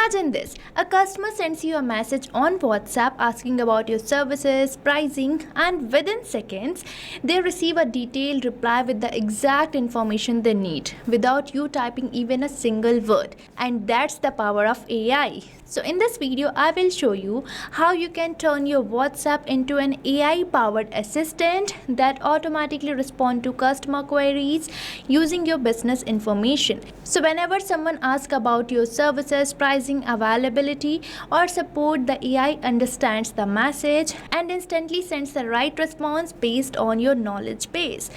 Imagine this, a customer sends you a message on WhatsApp asking about your services, pricing, and within seconds, they receive a detailed reply with the exact information they need without you typing even a single word. And that's the power of AI. So in this video, I will show you how you can turn your WhatsApp into an AI-powered assistant that automatically responds to customer queries using your business information. So whenever someone asks about your services, pricing, availability, or support, the AI understands the message and instantly sends the right response based on your knowledge base.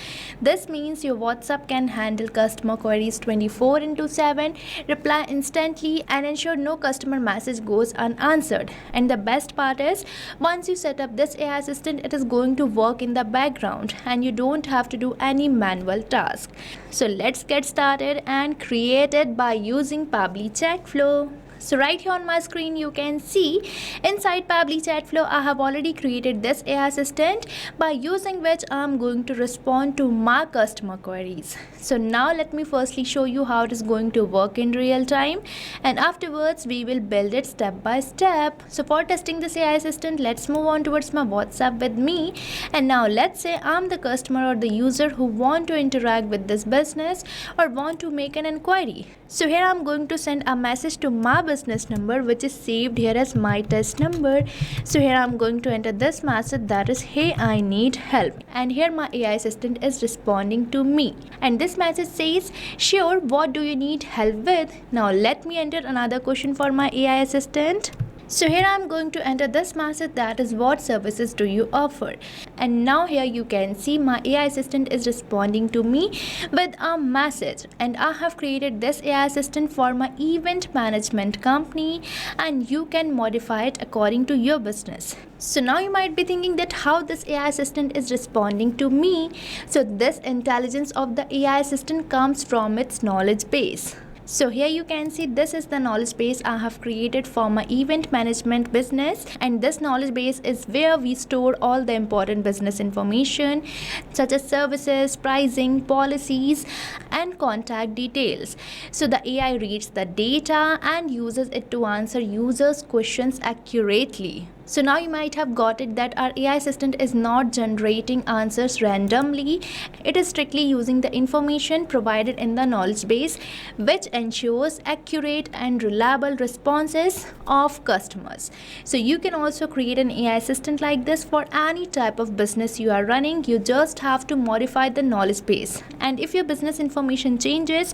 This means your WhatsApp can handle customer queries 24/7, reply instantly, and ensure no customer message goes unanswered. And the best part is, once you set up this AI assistant, it is going to work in the background and you don't have to do any manual task. So let's get started and create it by using Pabbly Chatflow. So right here on my screen you can see inside Pabbly Chatflow I have already created this AI assistant by using which I am going to respond to my customer queries. So now let me firstly show you how it is going to work in real time, and afterwards we will build it step by step. So for testing this AI assistant, let's move on towards my WhatsApp with me, and now let's say I'm the customer or the user who want to interact with this business or want to make an inquiry. So here I'm going to send a message to my business number, which is saved here as my test number. So here I'm going to enter this message, that is, hey, I need help, and here my AI assistant is responding to me, and this message says, sure, what do you need help with? Now let me enter another question for my AI assistant. So here I am going to enter this message, that is, what services do you offer? And now here you can see my AI assistant is responding to me with a message, and I have created this AI assistant for my event management company, and you can modify it according to your business. So now you might be thinking that how this AI assistant is responding to me. So this intelligence of the AI assistant comes from its knowledge base. So here you can see this is the knowledge base I have created for my event management business, and this knowledge base is where we store all the important business information such as services, pricing, policies, and contact details. So the AI reads the data and uses it to answer users' questions accurately. So now you might have got it that our AI assistant is not generating answers randomly. It is strictly using the information provided in the knowledge base, which ensures accurate and reliable responses of customers. So you can also create an AI assistant like this for any type of business you are running. You just have to modify the knowledge base, and if your business information changes,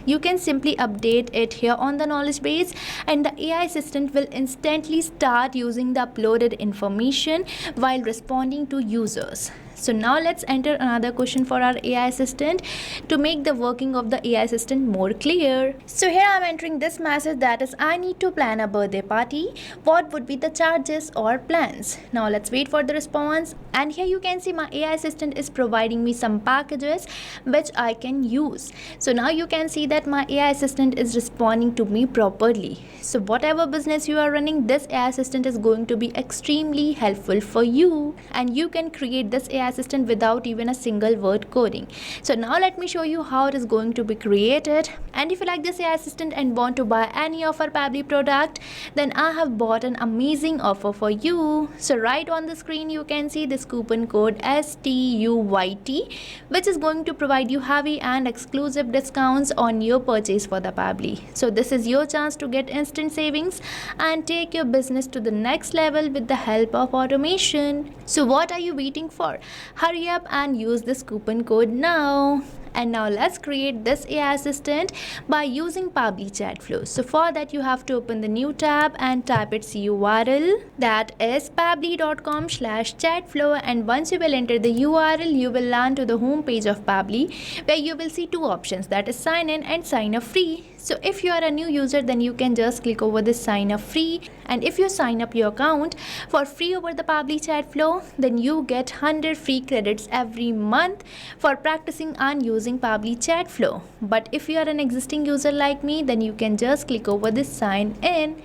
you can simply update it here on the knowledge base, and the AI assistant will instantly start using the uploaded information while responding to users. So now let's enter another question for our AI assistant to make the working of the AI assistant more clear. So here I am entering this message, that is, I need to plan a birthday party. What would be the charges or plans? Now let's wait for the response, and here you can see my AI assistant is providing me some packages which I can use. So now you can see that my AI assistant is responding to me properly. So whatever business you are running, this AI assistant is going to be extremely helpful for you, and you can create this AI assistant without even a single word coding. So now let me show you how it is going to be created. And if you like this AI assistant and want to buy any of our Pabbly product, then I have bought an amazing offer for you. So right on the screen you can see this coupon code STUYT, which is going to provide you heavy and exclusive discounts on your purchase for the Pabbly. So this is your chance to get instant savings and take your business to the next level with the help of automation. So what are you waiting for? Hurry up and use this coupon code now. And now let's create this AI assistant by using Pabbly Chatflow. So for that you have to open the new tab and type its URL, that is pabbly.com/chatflow, and once you will enter the URL, you will land to the home page of Pabbly, where you will see two options, that is sign in and sign up free. So if you are a new user, then you can just click over this sign up free, and if you sign up your account for free over the Pabbly Chatflow, then you get 100 free credits every month for practicing and using Pabbly Chatflow. But if you are an existing user like me, then you can just click over this sign in,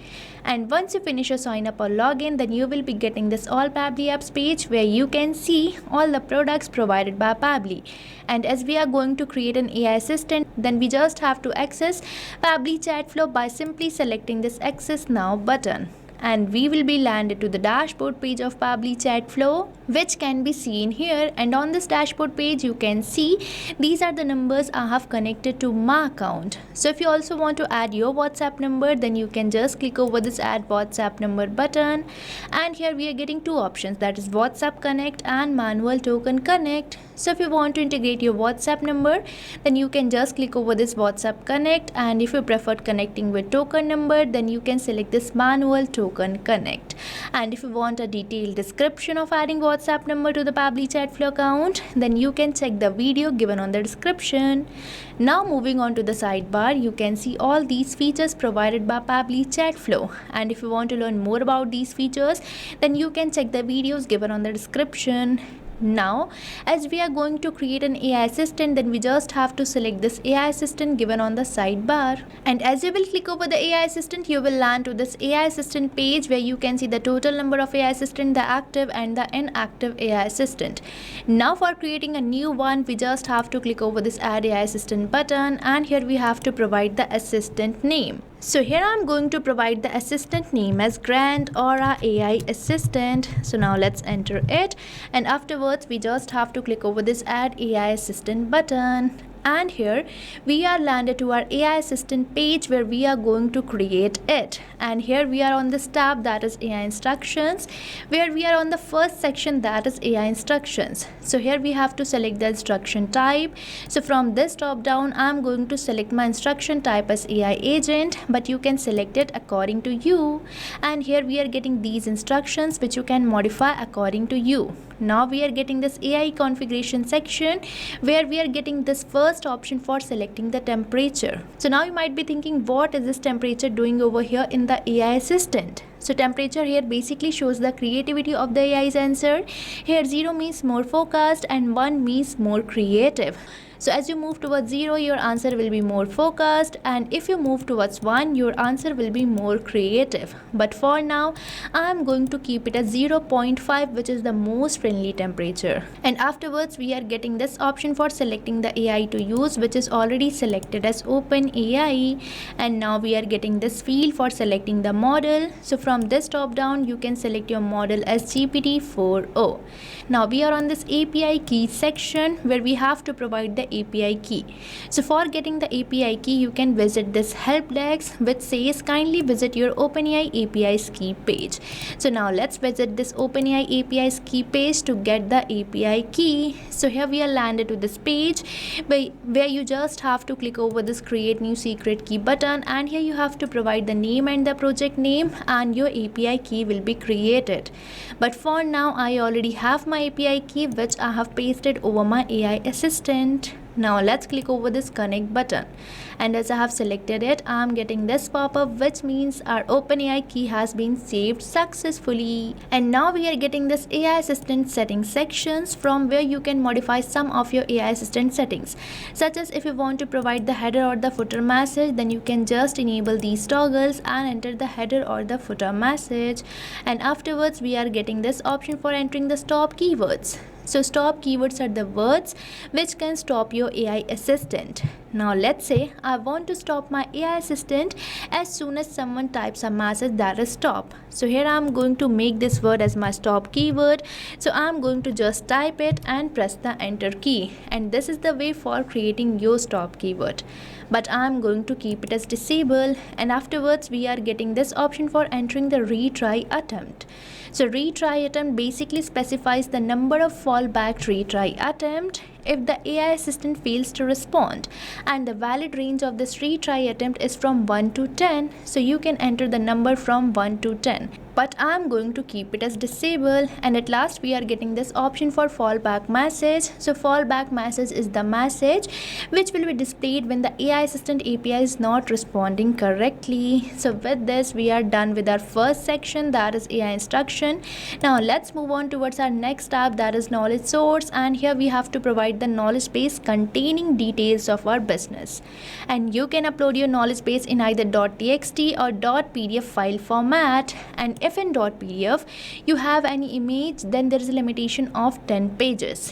And once you finish your sign up or login, then you will be getting this all Pabbly apps page where you can see all the products provided by Pabbly. And as we are going to create an AI assistant, then we just have to access Pabbly Chatflow by simply selecting this Access Now button. And we will be landed to the dashboard page of Pabbly Chatflow, which can be seen here. And on this dashboard page you can see these are the numbers I have connected to my account. So if you also want to add your WhatsApp number, then you can just click over this add WhatsApp number button, and here we are getting two options, that is WhatsApp Connect and Manual Token Connect. So if you want to integrate your WhatsApp number, then you can just click over this WhatsApp Connect, and if you prefer connecting with token number, then you can select this Manual Token Connect. And if you want a detailed description of adding WhatsApp number to the Pabbly Chatflow account, then you can check the video given on the description. Now moving on to the sidebar, you can see all these features provided by Pabbly Chatflow, and if you want to learn more about these features, then you can check the videos given on the description. Now, as we are going to create an AI assistant, then we just have to select this AI assistant given on the sidebar. And as you will click over the AI assistant, you will land to this AI assistant page where you can see the total number of AI assistant, the active and the inactive AI assistant. Now for creating a new one, we just have to click over this add AI assistant button, and here we have to provide the assistant name. So here I'm going to provide the assistant name as Grand Aura AI Assistant. So now let's enter it, and afterwards we just have to click over this add AI assistant button. And here we are landed to our AI assistant page where we are going to create it. And here we are on this tab, that is AI instructions, where we are on the first section, that is AI instructions. So here we have to select the instruction type. So from this drop down, I'm going to select my instruction type as AI agent, but you can select it according to you. And here we are getting these instructions which you can modify according to you. Now we are getting this AI configuration section where we are getting this first option for selecting the temperature. So now you might be thinking, what is this temperature doing over here in the AI assistant? So temperature here basically shows the creativity of the AI's answer. Here 0 means more focused and 1 means more creative. So as you move towards 0, your answer will be more focused, and if you move towards 1, your answer will be more creative. But for now, I am going to keep it as 0.5, which is the most friendly temperature. And afterwards, we are getting this option for selecting the AI to use, which is already selected as OpenAI. And now we are getting this field for selecting the model. So from this drop down, you can select your model as GPT-4o. Now we are on this API key section where we have to provide the API key. So for getting the API key, you can visit this help desk which says kindly visit your OpenAI API's key page. So now let's visit this OpenAI API's key page to get the API key. So here we are landed to this page where you just have to click over this create new secret key button, and here you have to provide the name and the project name, and your API key will be created. But for now, I already have my API key which I have pasted over my AI assistant. Now let's click over this connect button, and as I have selected it, I am getting this pop-up which means our OpenAI key has been saved successfully. And now we are getting this AI assistant settings sections from where you can modify some of your AI assistant settings, such as if you want to provide the header or the footer message, then you can just enable these toggles and enter the header or the footer message. And afterwards we are getting this option for entering the stop keywords. So stop keywords are the words which can stop your AI assistant. Now let's say I want to stop my AI assistant as soon as someone types a message that is stop. So here I am going to make this word as my stop keyword. So I am going to just type it and press the enter key. And this is the way for creating your stop keyword. But I am going to keep it as disable, and afterwards we are getting this option for entering the retry attempt. So retry attempt basically specifies the number of fallback retry attempt if the AI assistant fails to respond, and the valid range of this retry attempt is from 1 to 10. So you can enter the number from 1 to 10. But I am going to keep it as disable. And at last we are getting this option for fallback message. So fallback message is the message which will be displayed when the AI assistant API is not responding correctly. So with this we are done with our first section, that is AI instruction. Now let's move on towards our next tab, that is knowledge source, and here we have to provide provide the knowledge base containing details of our business. And you can upload your knowledge base in either .txt or .pdf file format. And if in .pdf you have any image, then there is a limitation of 10 pages.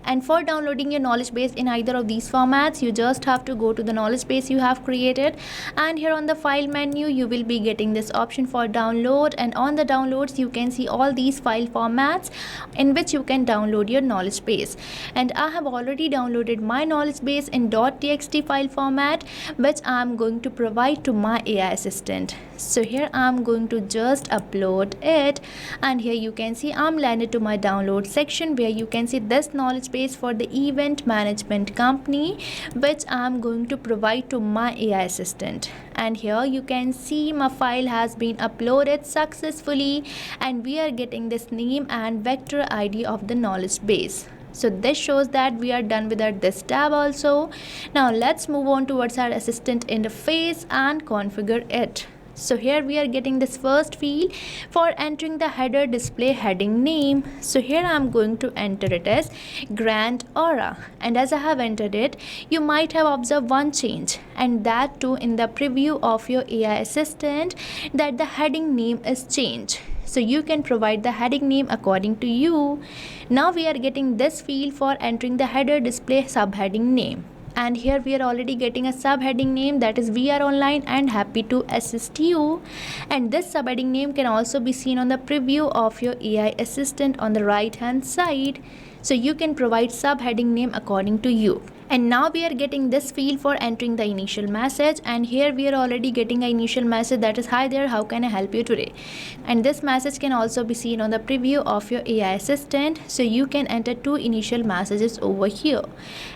And for downloading your knowledge base in either of these formats, you just have to go to the knowledge base you have created, and here on the file menu you will be getting this option for download, and on the downloads you can see all these file formats in which you can download your knowledge base. And I have already downloaded my knowledge base in .txt file format, which I am going to provide to my AI assistant. So here I am going to just upload it, and here you can see I am landed to my download section where you can see this knowledge base for the event management company, which I am going to provide to my AI assistant. And here you can see my file has been uploaded successfully, and we are getting this name and vector ID of the knowledge base. So this shows that we are done with this tab also. Now let's move on towards our assistant interface and configure it. So here we are getting this first field for entering the header display heading name. So here I am going to enter it as Grand Aura, and as I have entered it, you might have observed one change, and that too in the preview of your AI assistant, that the heading name is changed. So you can provide the heading name according to you. Now we are getting this field for entering the header display subheading name. And here we are already getting a subheading name, that is we are online and happy to assist you. And this subheading name can also be seen on the preview of your AI assistant on the right hand side. So you can provide subheading name according to you. And now we are getting this field for entering the initial message, and here we are already getting an initial message, that is hi there, how can I help you today. And this message can also be seen on the preview of your AI assistant, so you can enter 2 initial messages over here.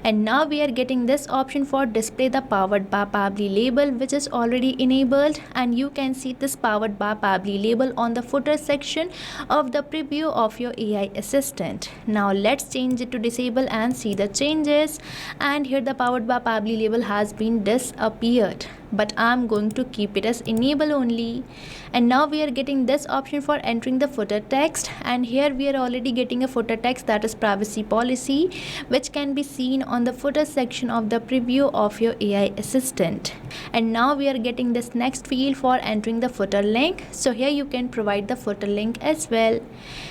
And now we are getting this option for display the powered by Pabbly label, which is already enabled, and you can see this powered by Pabbly label on the footer section of the preview of your AI assistant. Now let's change it to disable and see the changes. And here the powered by Pabbly label has been disappeared, but I'm going to keep it as enable only. And now we are getting this option for entering the footer text, and here we are already getting a footer text, that is privacy policy, which can be seen on the footer section of the preview of your AI assistant. And now we are getting this next field for entering the footer link, so here you can provide the footer link as well.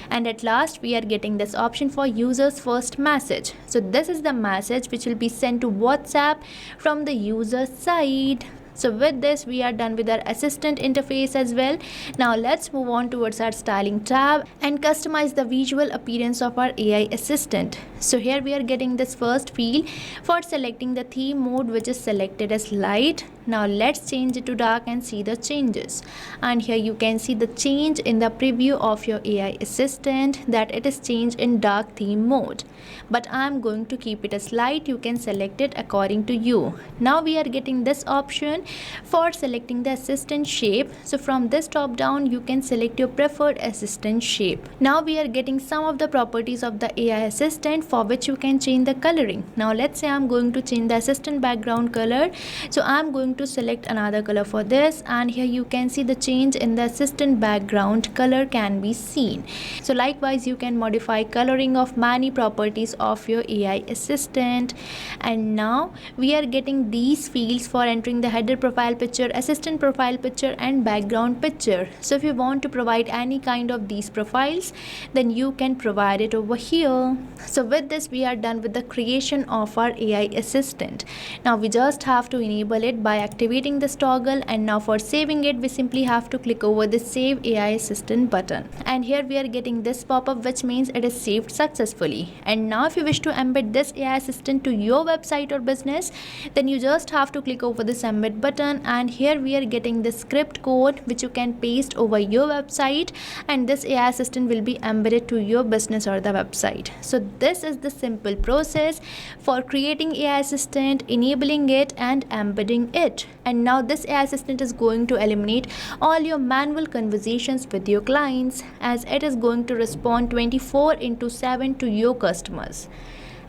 And at last we are getting this option for users first message. So this is the message which will be sent to WhatsApp from the user side. So with this we are done with our assistant interface as well. Now let's move on towards our styling tab and customize the visual appearance of our AI assistant. So here we are getting this first field for selecting the theme mode, which is selected as light. Now let's change it to dark and see the changes. And here you can see the change in the preview of your AI assistant, that it is changed in dark theme mode. But I am going to keep it as light. You can select it according to you. Now we are getting this option for selecting the assistant shape. So from this top down you can select your preferred assistant shape. Now we are getting some of the properties of the AI assistant for which you can change the coloring. Now let's say I'm going to change the assistant background color. So I'm going to select another color for this, and here you can see the change in the assistant background color can be seen. So likewise you can modify coloring of many properties of your AI assistant. And now we are getting these fields for entering the header profile picture, assistant profile picture and background picture. So if you want to provide any kind of these profiles, then you can provide it over here. So with this we are done with the creation of our AI assistant. Now we just have to enable it by activating this toggle, and now for saving it we simply have to click over the save AI assistant button. And here we are getting this pop-up, which means it is saved successfully. And now if you wish to embed this AI assistant to your website or business, then you just have to click over this embed button, and here we are getting the script code which you can paste over your website, and this AI assistant will be embedded to your business or the website. So this is the simple process for creating AI assistant, enabling it and embedding it. And now this AI assistant is going to eliminate all your manual conversations with your clients, as it is going to respond 24/7 to your customers.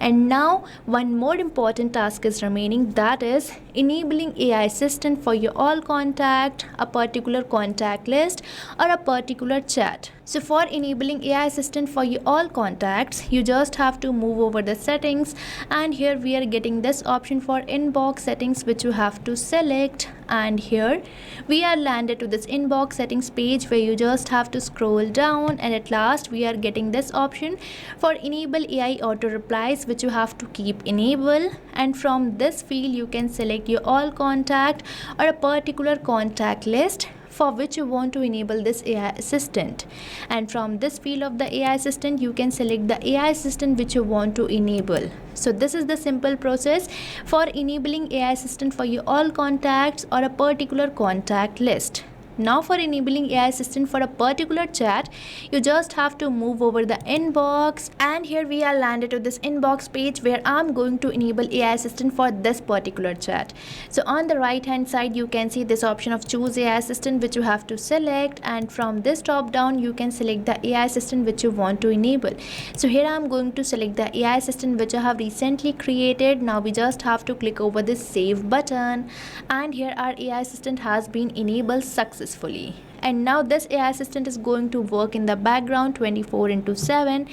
And now one more important task is remaining, that is enabling AI assistant for your all contact, a particular contact list, or a particular chat. So for enabling AI assistant for your all contacts, you just have to move over the settings, and here we are getting this option for inbox settings, which you have to select. And here we are landed to this inbox settings page where you just have to scroll down, and at last we are getting this option for enable AI auto replies, which you have to keep enable. And from this field you can select your all contact or a particular contact list for which you want to enable this AI assistant. And from this field of the AI assistant you can select the AI assistant which you want to enable. So this is the simple process for enabling AI assistant for your all contacts or a particular contact list. Now for enabling AI assistant for a particular chat, you just have to move over the inbox, and here we are landed to this inbox page where I'm going to enable AI assistant for this particular chat. So on the right hand side you can see this option of choose AI assistant which you have to select, and from this drop down you can select the AI assistant which you want to enable. So here I'm going to select the AI assistant which I have recently created. Now we just have to click over this save button, and here our AI assistant has been enabled successfully. And now this AI assistant is going to work in the background 24/7.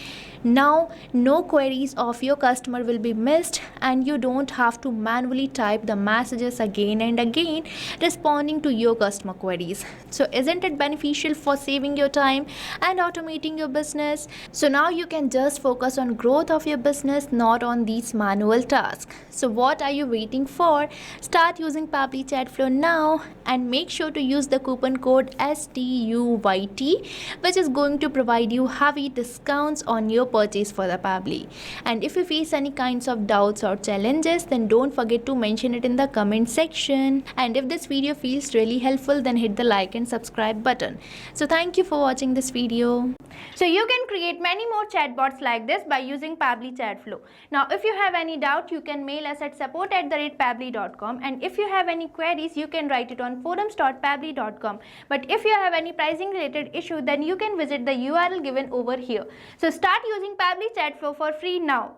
Now no queries of your customer will be missed, and you don't have to manually type the messages again and again responding to your customer queries. So isn't it beneficial for saving your time and automating your business? So now you can just focus on growth of your business, not on these manual tasks. So what are you waiting for? Start using Pabbly Chatflow now, and make sure to use the coupon code STUYT, which is going to provide you heavy discounts on your purchase for the Pabbly. And if you face any kinds of doubts or challenges, then don't forget to mention it in the comment section. And if this video feels really helpful, then hit the like and subscribe button. So thank you for watching this video. So you can create many more chatbots like this by using Pabbly Chatflow. Now if you have any doubt, you can mail us at support@pabbly.com, and if you have any queries you can write it on forums.pabbly.com. But if you have any pricing related issue, then you can visit the URL given over here. So start using Pabbly Chatflow for free now.